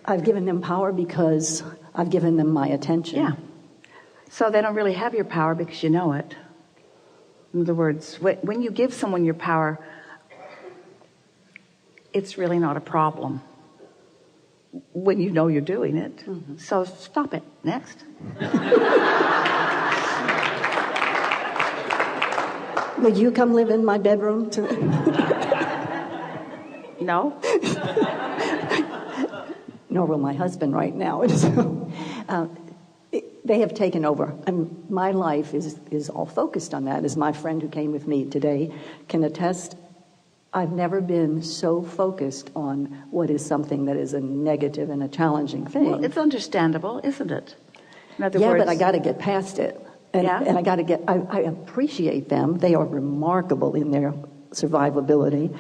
I've given them power because I've given them my attention. Yeah. So they don't really have your power because you know it. In other words, when you give someone your power, it's really not a problem when you know you're doing it. Mm-hmm. So stop it. Next. Will you come live in my bedroom too? No. Nor will my husband right now. They have taken over. My life is all focused on that. As my friend who came with me today can attest, I've never been so focused on what is something that is a negative and a challenging thing. Well, it's understandable, isn't it? In other words, but I got to get past it. And I got to get, I appreciate them. They are remarkable in their survivability.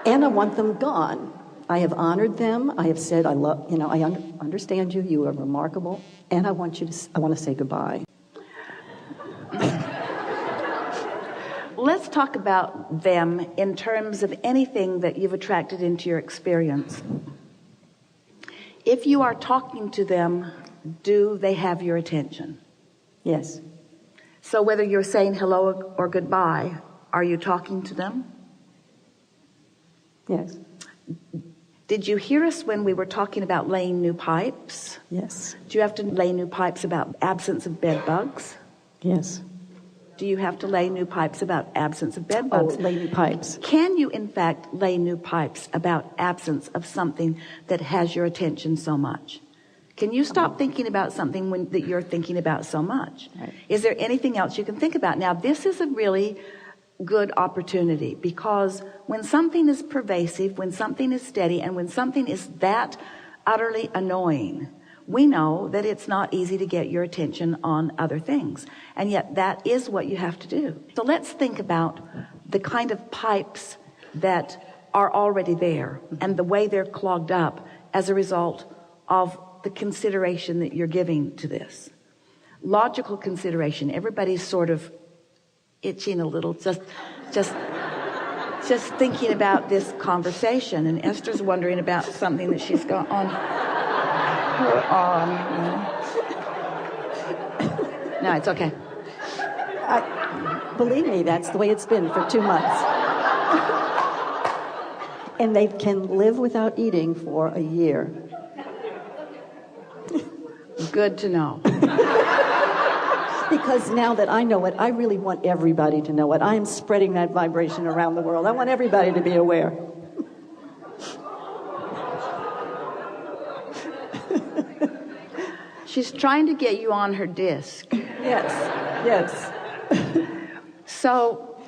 And I want them gone. I have honored them. I have said, I understand you. You are remarkable. And I want to say goodbye. Let's talk about them in terms of anything that you've attracted into your experience. If you are talking to them, do they have your attention? Yes. So whether you're saying hello or goodbye, are you talking to them? Yes. Did you hear us when we were talking about laying new pipes? Yes. Do you have to lay new pipes about absence of bed bugs? Yes. Do you have to lay new pipes about absence of bed bugs? Oh, lay new pipes. Can you, in fact, lay new pipes about absence of something that has your attention so much? Can you stop thinking about something that you're thinking about so much? Right. Is there anything else you can think about? Now, this is a really good opportunity, because when something is pervasive, when something is steady, and when something is that utterly annoying, we know that it's not easy to get your attention on other things. And yet that is what you have to do. So let's think about the kind of pipes that are already there and the way they're clogged up as a result of the consideration that you're giving to this. Logical consideration. Everybody's sort of itching a little, just thinking about this conversation. And Esther's wondering about something that she's got on her arm. No, it's okay. Believe me, that's the way it's been for 2 months. And they can live without eating for a year. Good to know. Because now that I know it, I really want everybody to know it. I am spreading that vibration around the world. I want everybody to be aware. She's trying to get you on her disc. Yes, yes. So,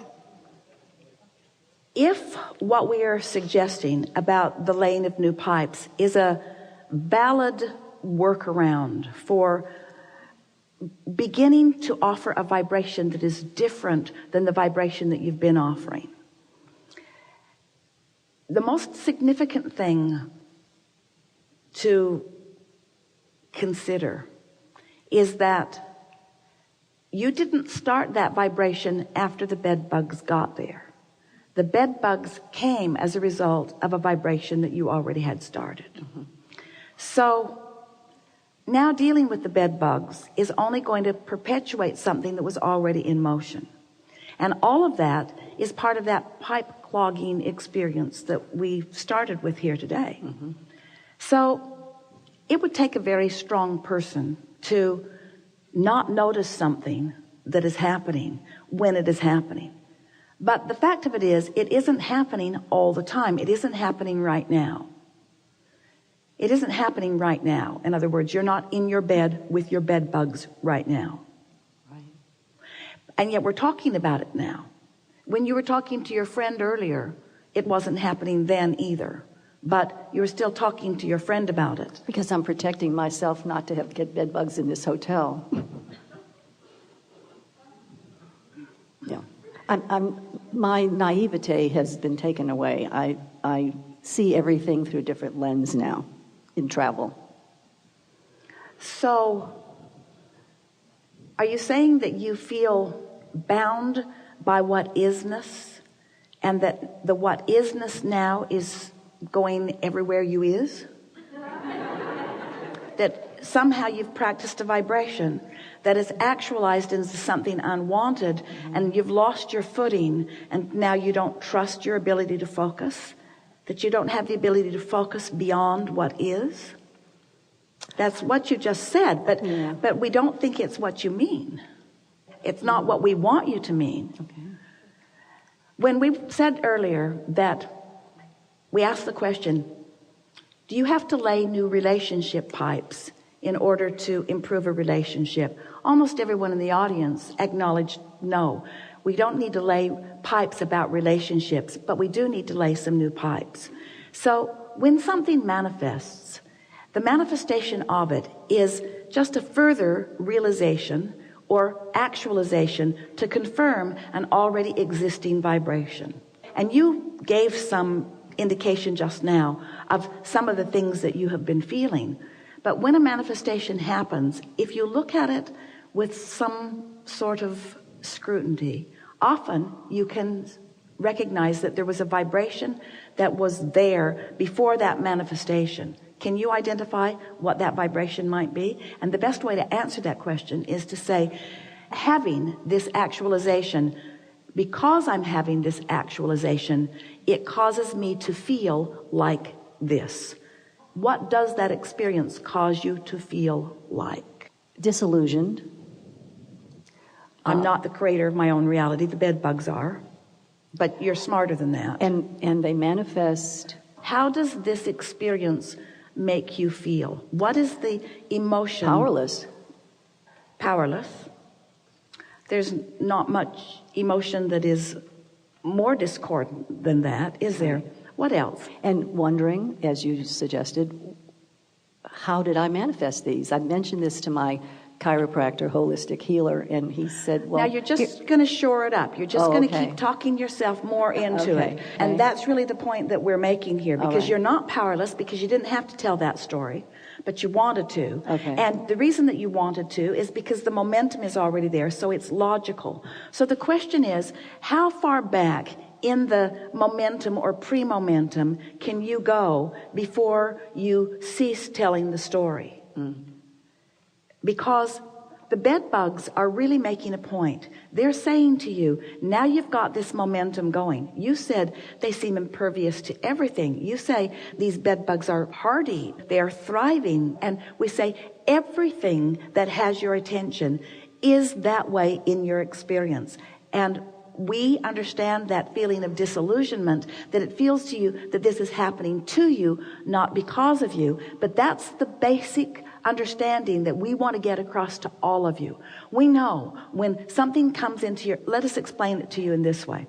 if what we are suggesting about the laying of new pipes is a valid workaround for beginning to offer a vibration that is different than the vibration that you've been offering, the most significant thing to consider is that you didn't start that vibration after the bed bugs got there. The bed bugs came as a result of a vibration that you already had started. Mm-hmm. So now dealing with the bed bugs is only going to perpetuate something that was already in motion. And all of that is part of that pipe clogging experience that we started with here today. Mm-hmm. So it would take a very strong person to not notice something that is happening when it is happening. But the fact of it is, it isn't happening all the time. It isn't happening right now. It isn't happening right now. In other words, you're not in your bed with your bed bugs right now. Right. And yet we're talking about it now. When you were talking to your friend earlier, it wasn't happening then either. But you were still talking to your friend about it. Because I'm protecting myself not to get bed bugs in this hotel. Yeah. My naivete has been taken away. I see everything through a different lens now in travel. So, are you saying that you feel bound by what isness, and that the what isness now is going everywhere you is? That somehow you've practiced a vibration that is actualized into something unwanted, and you've lost your footing, and now you don't trust your ability to focus, that you don't have the ability to focus beyond what is. That's what you just said, but we don't think it's what you mean. It's not what we want you to mean. Okay. When we said earlier that we asked the question, do you have to lay new relationship pipes in order to improve a relationship? Almost everyone in the audience acknowledged no. We don't need to lay pipes about relationships, but we do need to lay some new pipes. So when something manifests, the manifestation of it is just a further realization or actualization to confirm an already existing vibration. And you gave some indication just now of some of the things that you have been feeling. But when a manifestation happens, if you look at it with some sort of scrutiny, often you can recognize that there was a vibration that was there before that manifestation. Can you identify what that vibration might be? And the best way to answer that question is to say, having this actualization, because I'm having this actualization, it causes me to feel like this. What does that experience cause you to feel like? Disillusioned. I'm not the creator of my own reality. The bed bugs are. But you're smarter than that. And they manifest. How does this experience make you feel? What is the emotion? Powerless. Powerless. There's not much emotion that is more discordant than that, is there? What else? And wondering, as you suggested, how did I manifest these? I mentioned this to my chiropractor, holistic healer, and he said, well... Now you're just going to shore it up. You're just going to keep talking yourself more into it. And that's really the point that we're making here, because you're not powerless, because you didn't have to tell that story, but you wanted to. And the reason that you wanted to is because the momentum is already there, so it's logical. So the question is, how far back in the momentum or pre-momentum can you go before you cease telling the story? Because the bed bugs are really making a point. They're saying to you, now you've got this momentum going. You said they seem impervious to everything. You say these bed bugs are hardy, they are thriving. And we say everything that has your attention is that way in your experience. And we understand that feeling of disillusionment, that it feels to you that this is happening to you, not because of you. But that's the basic understanding that we want to get across to all of you. We know when something comes into your... Let us explain it to you in this way.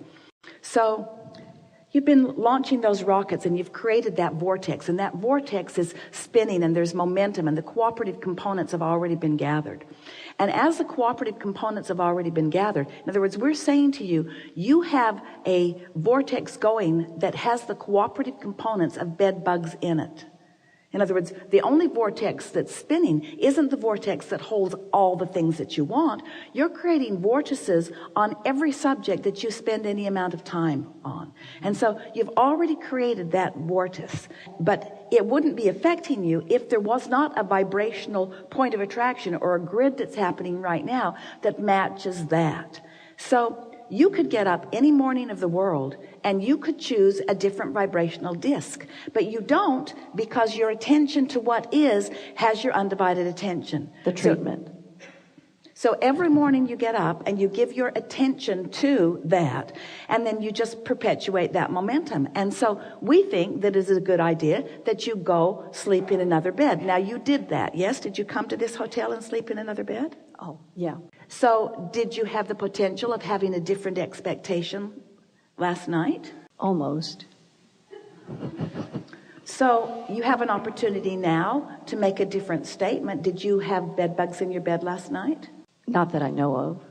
So you've been launching those rockets and you've created that vortex, and that vortex is spinning and there's momentum, and the cooperative components have already been gathered. And as the cooperative components have already been gathered, in other words, we're saying to you, you have a vortex going that has the cooperative components of bed bugs in it. In other words, the only vortex that's spinning isn't the vortex that holds all the things that you want. You're creating vortices on every subject that you spend any amount of time on. And so you've already created that vortex. But it wouldn't be affecting you if there was not a vibrational point of attraction or a grid that's happening right now that matches that. So you could get up any morning of the world and you could choose a different vibrational disc, but you don't, because your attention to what is has your undivided attention. The treatment. So every morning you get up and you give your attention to that, and then you just perpetuate that momentum. And so we think that it is a good idea that you go sleep in another bed. Now you did that, yes? Did you come to this hotel and sleep in another bed? Oh, yeah. So did you have the potential of having a different expectation last night? Almost. So you have an opportunity now to make a different statement. Did you have bed bugs in your bed last night? Not that I know of.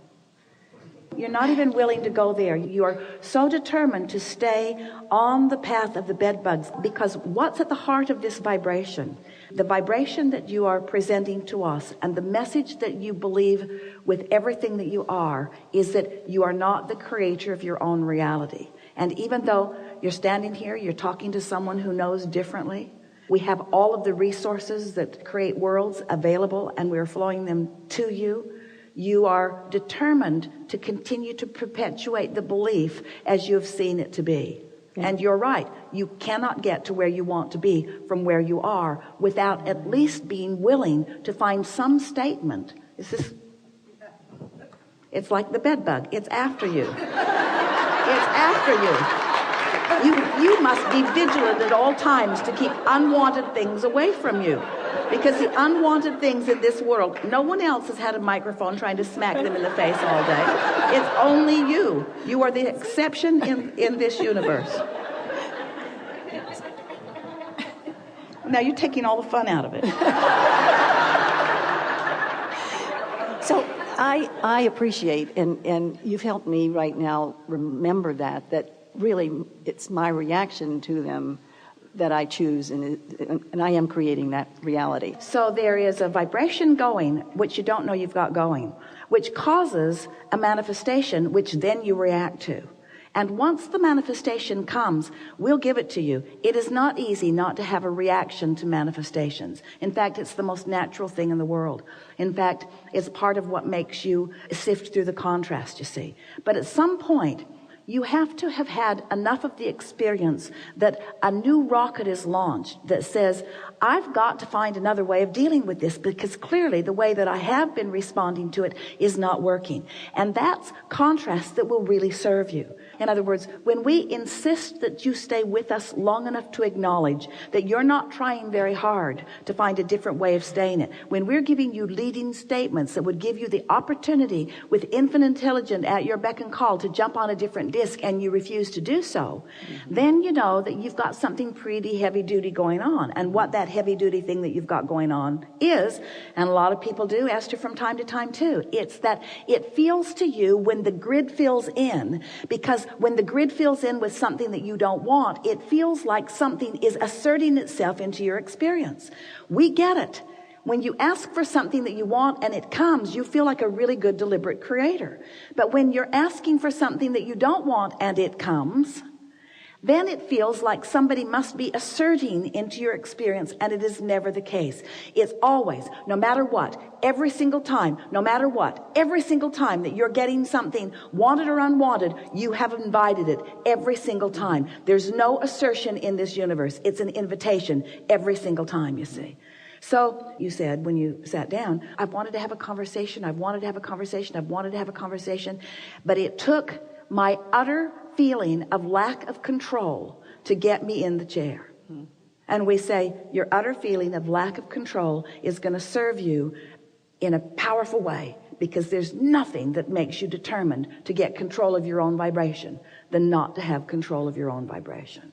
You're not even willing to go there. You are so determined to stay on the path of the bed bugs, because what's at the heart of this vibration? The vibration that you are presenting to us, and the message that you believe with everything that you are, is that you are not the creator of your own reality. And even though you're standing here, you're talking to someone who knows differently, we have all of the resources that create worlds available, and we're flowing them to you. You are determined to continue to perpetuate the belief as you have seen it to be. And you're right. You cannot get to where you want to be from where you are without at least being willing to find some statement. It's like the bed bug. It's after you. It's after you. You must be vigilant at all times to keep unwanted things away from you. Because the unwanted things in this world, no one else has had a microphone trying to smack them in the face all day. It's only you. You are the exception in this universe. Now you're taking all the fun out of it. So I appreciate, and you've helped me right now remember that really it's my reaction to them that I choose, and I am creating that reality. So there is a vibration going, which you don't know you've got going, which causes a manifestation, which then you react to. And once the manifestation comes, we'll give it to you. It is not easy not to have a reaction to manifestations. In fact, it's the most natural thing in the world. In fact, it's part of what makes you sift through the contrast, you see. But at some point, you have to have had enough of the experience that a new rocket is launched that says, I've got to find another way of dealing with this, because clearly the way that I have been responding to it is not working. And that's contrast that will really serve you. In other words, when we insist that you stay with us long enough to acknowledge that you're not trying very hard to find a different way of staying it, when we're giving you leading statements that would give you the opportunity with infinite intelligence at your beck and call to jump on a different disc, and you refuse to do so, then you know that you've got something pretty heavy duty going on. And what that heavy duty thing that you've got going on is, and a lot of people do, Esther, from time to time too, it's that it feels to you when the grid fills in, because when the grid fills in with something that you don't want, it feels like something is asserting itself into your experience. We get it. When you ask for something that you want and it comes, you feel like a really good deliberate creator. But when you're asking for something that you don't want and it comes, then it feels like somebody must be asserting into your experience, and it is never the case. It's always, no matter what, every single time, no matter what, every single time that you're getting something, wanted or unwanted, you have invited it every single time. There's no assertion in this universe. It's an invitation every single time, you see. So you said when you sat down, I've wanted to have a conversation, I've wanted to have a conversation, I've wanted to have a conversation, but it took my utter feeling of lack of control to get me in the chair. And we say, your utter feeling of lack of control is going to serve you in a powerful way, because there's nothing that makes you determined to get control of your own vibration than not to have control of your own vibration.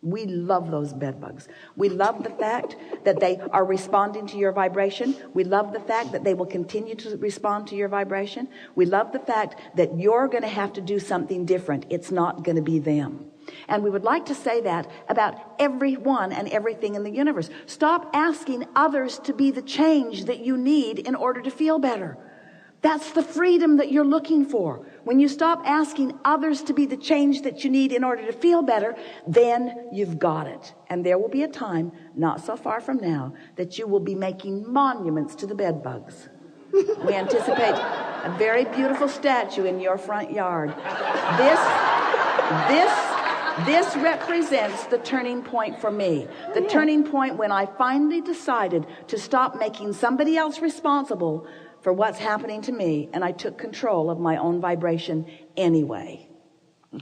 We love those bed bugs. We love the fact that they are responding to your vibration. We love the fact that they will continue to respond to your vibration. We love the fact that you're going to have to do something different. It's not going to be them. And we would like to say that about everyone and everything in the universe. Stop asking others to be the change that you need in order to feel better. That's the freedom that you're looking for. When you stop asking others to be the change that you need in order to feel better, then you've got it. And there will be a time, not so far from now, that you will be making monuments to the bed bugs. We anticipate a very beautiful statue in your front yard. This represents the turning point for me. The turning point when I finally decided to stop making somebody else responsible for what's happening to me, and I took control of my own vibration anyway.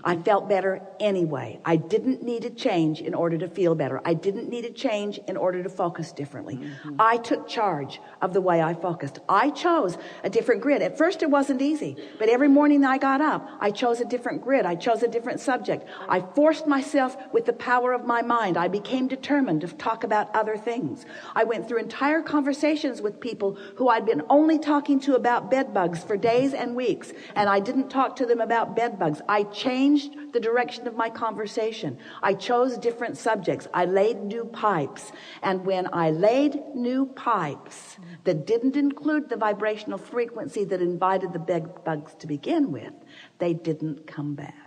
I felt better anyway. I didn't need a change in order to feel better. I didn't need a change in order to focus differently. I took charge of the way I focused. I chose a different grid. At first it wasn't easy, but every morning I got up, I chose a different grid. I chose a different subject. I forced myself with the power of my mind. I became determined to talk about other things. I went through entire conversations with people who I'd been only talking to about bed bugs for days and weeks, and I didn't talk to them about bed bugs. I changed the direction of my conversation. I chose different subjects. I laid new pipes. And when I laid new pipes that didn't include the vibrational frequency that invited the bed bugs to begin with, they didn't come back.